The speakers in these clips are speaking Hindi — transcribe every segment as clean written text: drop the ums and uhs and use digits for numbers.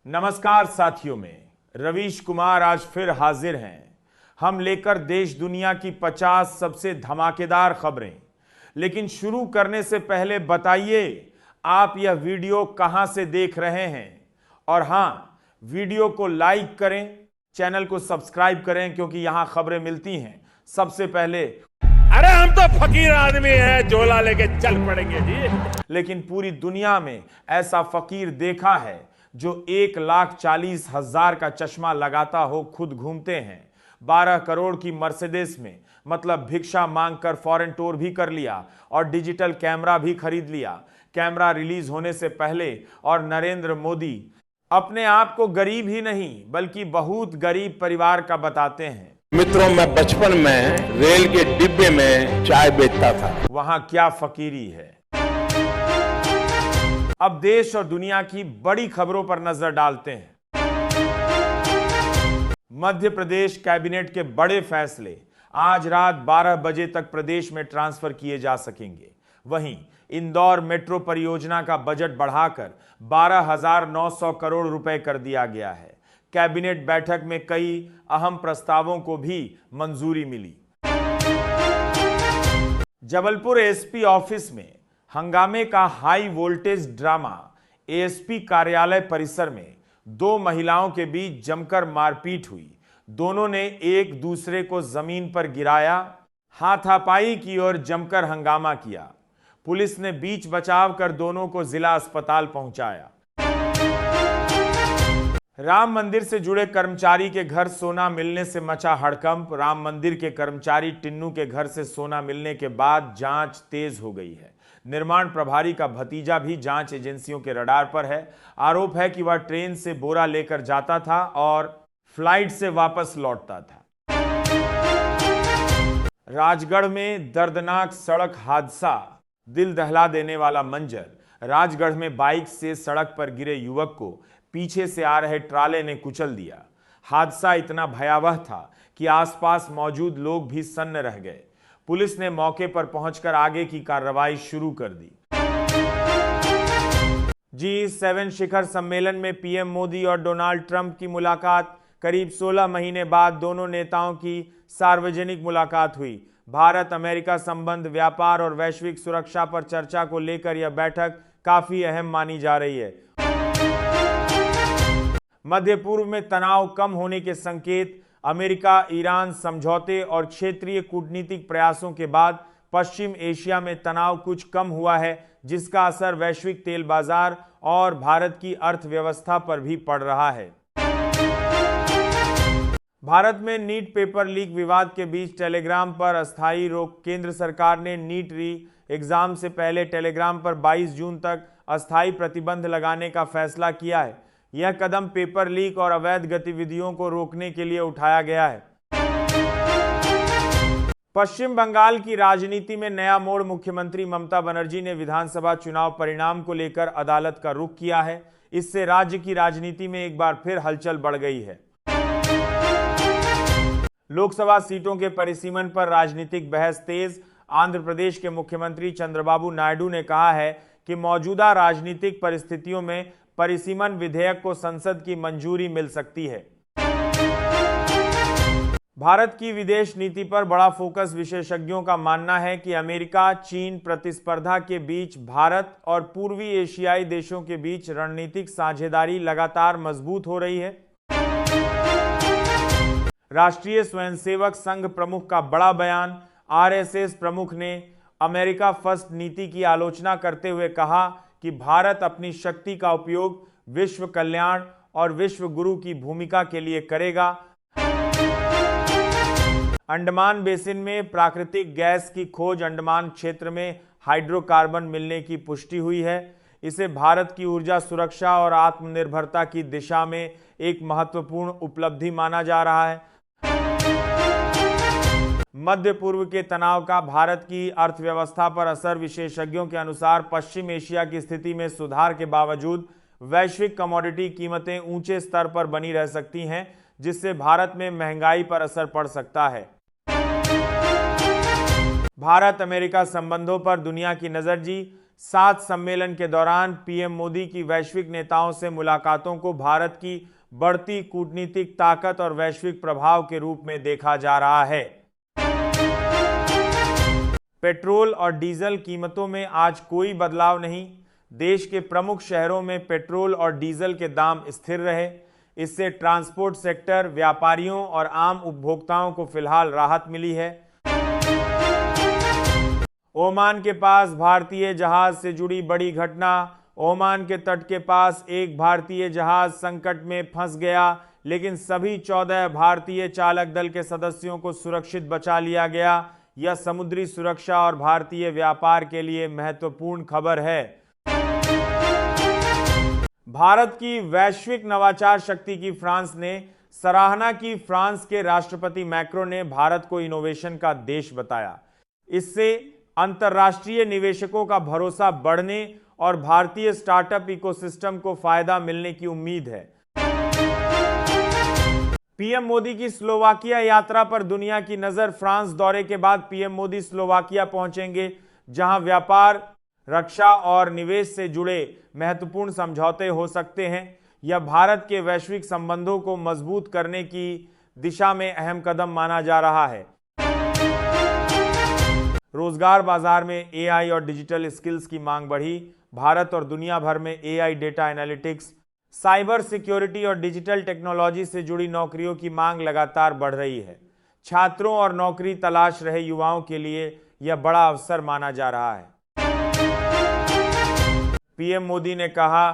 नमस्कार साथियों, में रवीश कुमार आज फिर हाजिर हैं। हम लेकर देश दुनिया की 50 सबसे धमाकेदार खबरें। लेकिन शुरू करने से पहले बताइए आप यह वीडियो कहां से देख रहे हैं, और हां, वीडियो को लाइक करें, चैनल को सब्सक्राइब करें, क्योंकि यहां खबरें मिलती हैं सबसे पहले। अरे हम तो फकीर आदमी हैं, झोला लेके चल पड़ेंगे जी। लेकिन पूरी दुनिया में ऐसा फकीर देखा है जो 1,40,000 का चश्मा लगाता हो खुद घूमते हैं, 12 करोड़ की मर्सिडीज में, मतलब भिक्षा मांगकर फॉरेन टूर भी कर लिया और डिजिटल कैमरा भी खरीद लिया कैमरा रिलीज होने से पहले। और नरेंद्र मोदी अपने आप को गरीब ही नहीं बल्कि बहुत गरीब परिवार का बताते हैं। मित्रों, मैं बचपन में रेल के डिब्बे में चाय बेचता था। वहां क्या फकीरी है। अब देश और दुनिया की बड़ी खबरों पर नजर डालते हैं। मध्य प्रदेश कैबिनेट के बड़े फैसले, आज रात 12 बजे तक प्रदेश में ट्रांसफर किए जा सकेंगे। वहीं इंदौर मेट्रो परियोजना का बजट बढ़ाकर 12,900 करोड़ रुपए कर दिया गया है। कैबिनेट बैठक में कई अहम प्रस्तावों को भी मंजूरी मिली। जबलपुर एसपी ऑफिस में हंगामे का हाई वोल्टेज ड्रामा। एएसपी कार्यालय परिसर में दो महिलाओं के बीच जमकर मारपीट हुई। दोनों ने एक दूसरे को जमीन पर गिराया, हाथापाई की और जमकर हंगामा किया। पुलिस ने बीच बचाव कर दोनों को जिला अस्पताल पहुंचाया। राम मंदिर से जुड़े कर्मचारी के घर सोना मिलने से मचा हड़कंप। राम मंदिर के कर्मचारी टिन्नू के घर से सोना मिलने के बाद जांच तेज हो गई है। निर्माण प्रभारी का भतीजा भी जांच एजेंसियों के रडार पर है। आरोप है कि वह ट्रेन से बोरा लेकर जाता था और फ्लाइट से वापस लौटता था। राजगढ़ में दर्दनाक सड़क हादसा, दिल दहला देने वाला मंजर। राजगढ़ में बाइक से सड़क पर गिरे युवक को पीछे से आ रहे ट्राले ने कुचल दिया। हादसा इतना भयावह था कि आसपास मौजूद लोग भी सन्न रह गए। पुलिस ने मौके पर पहुंचकर आगे की कार्रवाई शुरू कर दी। G7 शिखर सम्मेलन में पीएम मोदी और डोनाल्ड ट्रंप की मुलाकात। करीब 16 महीने बाद दोनों नेताओं की सार्वजनिक मुलाकात हुई। भारत अमेरिका संबंध, व्यापार और वैश्विक सुरक्षा पर चर्चा को लेकर यह बैठक काफी अहम मानी जा रही है। मध्य पूर्व में तनाव कम होने के संकेत। अमेरिका ईरान समझौते और क्षेत्रीय कूटनीतिक प्रयासों के बाद पश्चिम एशिया में तनाव कुछ कम हुआ है, जिसका असर वैश्विक तेल बाजार और भारत की अर्थव्यवस्था पर भी पड़ रहा है। भारत में नीट पेपर लीक विवाद के बीच टेलीग्राम पर अस्थायी रोक। केंद्र सरकार ने नीट री एग्जाम से पहले टेलीग्राम पर 22 जून तक अस्थायी प्रतिबंध लगाने का फैसला किया है। यह कदम पेपर लीक और अवैध गतिविधियों को रोकने के लिए उठाया गया है। पश्चिम बंगाल की राजनीति में नया मोड़। मुख्यमंत्री ममता बनर्जी ने विधानसभा चुनाव परिणाम को लेकर अदालत का रुख किया है। इससे राज्य की राजनीति में एक बार फिर हलचल बढ़ गई है। लोकसभा सीटों के परिसीमन पर राजनीतिक बहस तेज। आंध्र प्रदेश के मुख्यमंत्री चंद्रबाबू नायडू ने कहा है कि मौजूदा राजनीतिक परिस्थितियों में परिसीमन विधेयक को संसद की मंजूरी मिल सकती है। भारत की विदेश नीति पर बड़ा फोकस। विशेषज्ञों का मानना है कि अमेरिका चीन प्रतिस्पर्धा के बीच भारत और पूर्वी एशियाई देशों के बीच रणनीतिक साझेदारी लगातार मजबूत हो रही है। राष्ट्रीय स्वयंसेवक संघ प्रमुख का बड़ा बयान। आरएसएस प्रमुख ने अमेरिका फर्स्ट नीति की आलोचना करते हुए कहा कि भारत अपनी शक्ति का उपयोग विश्व कल्याण और विश्व गुरु की भूमिका के लिए करेगा। अंडमान बेसिन में प्राकृतिक गैस की खोज। अंडमान क्षेत्र में हाइड्रोकार्बन मिलने की पुष्टि हुई है। इसे भारत की ऊर्जा सुरक्षा और आत्मनिर्भरता की दिशा में एक महत्वपूर्ण उपलब्धि माना जा रहा है। मध्य पूर्व के तनाव का भारत की अर्थव्यवस्था पर असर। विशेषज्ञों के अनुसार पश्चिम एशिया की स्थिति में सुधार के बावजूद वैश्विक कमोडिटी कीमतें ऊंचे स्तर पर बनी रह सकती हैं, जिससे भारत में महंगाई पर असर पड़ सकता है। भारत अमेरिका संबंधों पर दुनिया की नजर जी। साथ सम्मेलन के दौरान पीएम मोदी की वैश्विक नेताओं से मुलाकातों को भारत की बढ़ती कूटनीतिक ताकत और वैश्विक प्रभाव के रूप में देखा जा रहा है। पेट्रोल और डीजल कीमतों में आज कोई बदलाव नहीं। देश के प्रमुख शहरों में पेट्रोल और डीजल के दाम स्थिर रहे। इससे ट्रांसपोर्ट सेक्टर, व्यापारियों और आम उपभोक्ताओं को फिलहाल राहत मिली है। ओमान के पास भारतीय जहाज से जुड़ी बड़ी घटना। ओमान के तट के पास एक भारतीय जहाज संकट में फंस गया, लेकिन सभी 14 भारतीय चालक दल के सदस्यों को सुरक्षित बचा लिया गया। यह समुद्री सुरक्षा और भारतीय व्यापार के लिए महत्वपूर्ण खबर है। भारत की वैश्विक नवाचार शक्ति की फ्रांस ने सराहना की। फ्रांस के राष्ट्रपति मैक्रो ने भारत को इनोवेशन का देश बताया। इससे अंतर्राष्ट्रीय निवेशकों का भरोसा बढ़ने और भारतीय स्टार्टअप इकोसिस्टम को फायदा मिलने की उम्मीद है। पीएम मोदी की स्लोवाकिया यात्रा पर दुनिया की नजर। फ्रांस दौरे के बाद पीएम मोदी स्लोवाकिया पहुंचेंगे, जहां व्यापार, रक्षा और निवेश से जुड़े महत्वपूर्ण समझौते हो सकते हैं। यह भारत के वैश्विक संबंधों को मजबूत करने की दिशा में अहम कदम माना जा रहा है। रोजगार बाजार में एआई और डिजिटल स्किल्स की मांग बढ़ी। भारत और दुनिया भर में AI, data analytics, cyber security और डिजिटल टेक्नोलॉजी से जुड़ी नौकरियों की मांग लगातार बढ़ रही है। छात्रों और नौकरी तलाश रहे युवाओं के लिए यह बड़ा अवसर माना जा रहा है। पीएम मोदी ने कहा,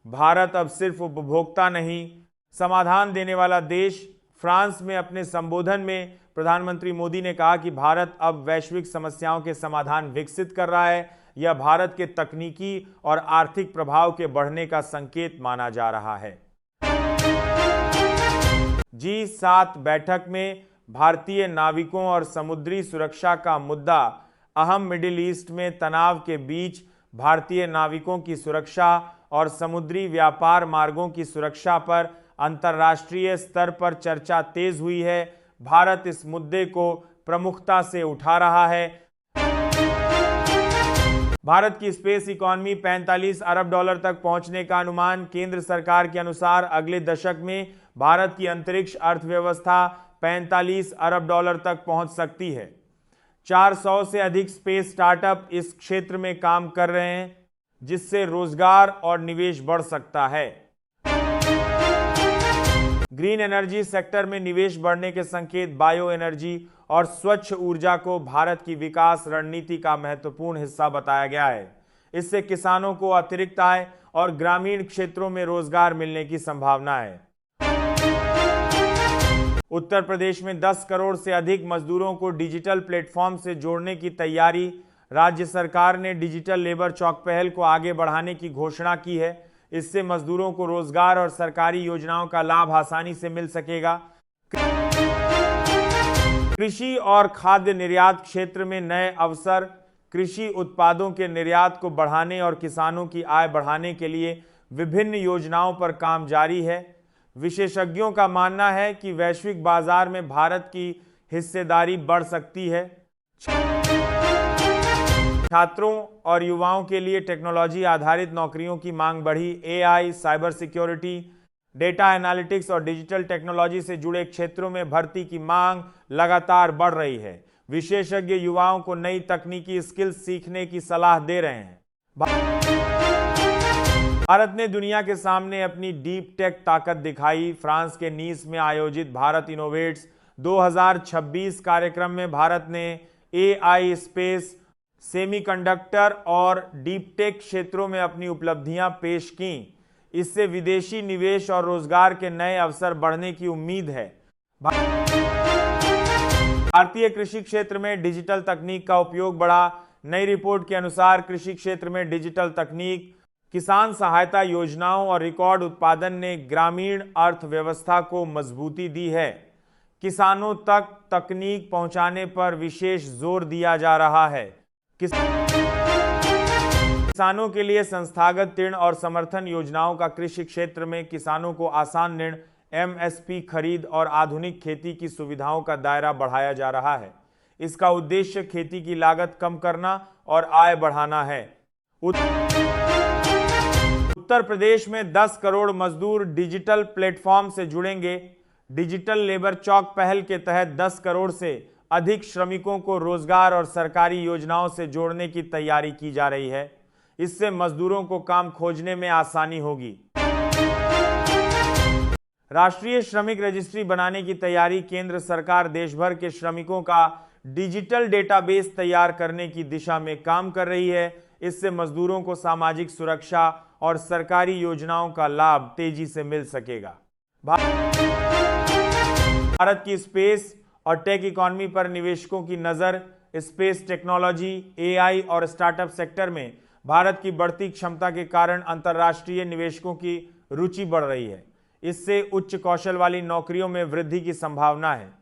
भारत अब सिर्फ उपभोक्ता नहीं, समाधान देने वाला देश। फ्रांस में अपने संबोधन में प्रधानमंत्री मोदी ने कहा कि भारत अब वैश्विक समस्याओं के समाधान विकसित कर रहा है। यह भारत के तकनीकी और आर्थिक प्रभाव के बढ़ने का संकेत माना जा रहा है। G7 बैठक में भारतीय नाविकों और समुद्री सुरक्षा का मुद्दा अहम। मिडिल ईस्ट में तनाव के बीच भारतीय नाविकों की सुरक्षा और समुद्री व्यापार मार्गों की सुरक्षा पर अंतर्राष्ट्रीय स्तर पर चर्चा तेज हुई है। भारत इस मुद्दे को प्रमुखता से उठा रहा है। भारत की स्पेस इकोनॉमी 45 अरब डॉलर तक पहुंचने का अनुमान। केंद्र सरकार के अनुसार अगले दशक में भारत की अंतरिक्ष अर्थव्यवस्था 45 अरब डॉलर तक पहुंच सकती है। 400 से अधिक स्पेस स्टार्टअप इस क्षेत्र में काम कर रहे हैं, जिससे रोजगार और निवेश बढ़ सकता है। ग्रीन एनर्जी सेक्टर में निवेश बढ़ने के संकेत। बायो एनर्जी और स्वच्छ ऊर्जा को भारत की विकास रणनीति का महत्वपूर्ण हिस्सा बताया गया है। इससे किसानों को अतिरिक्त आय और ग्रामीण क्षेत्रों में रोजगार मिलने की संभावना है। उत्तर प्रदेश में 10 करोड़ से अधिक मजदूरों को डिजिटल प्लेटफॉर्म से जोड़ने की तैयारी। राज्य सरकार ने डिजिटल लेबर चौक पहल को आगे बढ़ाने की घोषणा की है। इससे मजदूरों को रोजगार और सरकारी योजनाओं का लाभ आसानी से मिल सकेगा। कृषि और खाद्य निर्यात क्षेत्र में नए अवसर। कृषि उत्पादों के निर्यात को बढ़ाने और किसानों की आय बढ़ाने के लिए विभिन्न योजनाओं पर काम जारी है। विशेषज्ञों का मानना है कि वैश्विक बाजार में भारत की हिस्सेदारी बढ़ सकती है। छात्रों और युवाओं के लिए टेक्नोलॉजी आधारित नौकरियों की मांग बढ़ी। AI, cyber security, data analytics और डिजिटल टेक्नोलॉजी से जुड़े क्षेत्रों में भर्ती की मांग लगातार बढ़ रही है। विशेषज्ञ युवाओं को नई तकनीकी स्किल्स सीखने की सलाह दे रहे हैं। भारत ने दुनिया के सामने अपनी डीप टेक ताकत दिखाई। फ्रांस के नीस में आयोजित भारत इनोवेट्स 2026 कार्यक्रम में भारत ने एआई, स्पेस, सेमीकंडक्टर और डीप टेक क्षेत्रों में अपनी उपलब्धियां पेश की। इससे विदेशी निवेश और रोजगार के नए अवसर बढ़ने की उम्मीद है। भारतीय कृषि क्षेत्र में डिजिटल तकनीक का उपयोग बढ़ा। नई रिपोर्ट के अनुसार कृषि क्षेत्र में डिजिटल तकनीक, किसान सहायता योजनाओं और रिकॉर्ड उत्पादन ने ग्रामीण अर्थव्यवस्था को मजबूती दी है। किसानों तक तकनीक पहुंचाने पर विशेष जोर दिया जा रहा है। किसानों के लिए संस्थागत ऋण और समर्थन योजनाओं का कृषि क्षेत्र में किसानों को आसान ऋण, एमएसपी खरीद और आधुनिक खेती की सुविधाओं का दायरा बढ़ाया जा रहा है। इसका उद्देश्य खेती की लागत कम करना और आय बढ़ाना है। उत्तर प्रदेश में 10 करोड़ मजदूर डिजिटल प्लेटफॉर्म से जुड़ेंगे। डिजिटल लेबर चौक पहल के तहत 10 करोड़ से अधिक श्रमिकों को रोजगार और सरकारी योजनाओं से जोड़ने की तैयारी की जा रही है। इससे मजदूरों को काम खोजने में आसानी होगी। राष्ट्रीय श्रमिक रजिस्ट्री बनाने की तैयारी। केंद्र सरकार देश भर के श्रमिकों का डिजिटल डेटाबेस तैयार करने की दिशा में काम कर रही है। इससे मजदूरों को सामाजिक सुरक्षा और सरकारी योजनाओं का लाभ तेजी से मिल सकेगा। भारत की स्पेस और टेक इकोनॉमी पर निवेशकों की नजर। स्पेस टेक्नोलॉजी, एआई और स्टार्टअप सेक्टर में भारत की बढ़ती क्षमता के कारण अंतर्राष्ट्रीय निवेशकों की रुचि बढ़ रही है। इससे उच्च कौशल वाली नौकरियों में वृद्धि की संभावना है।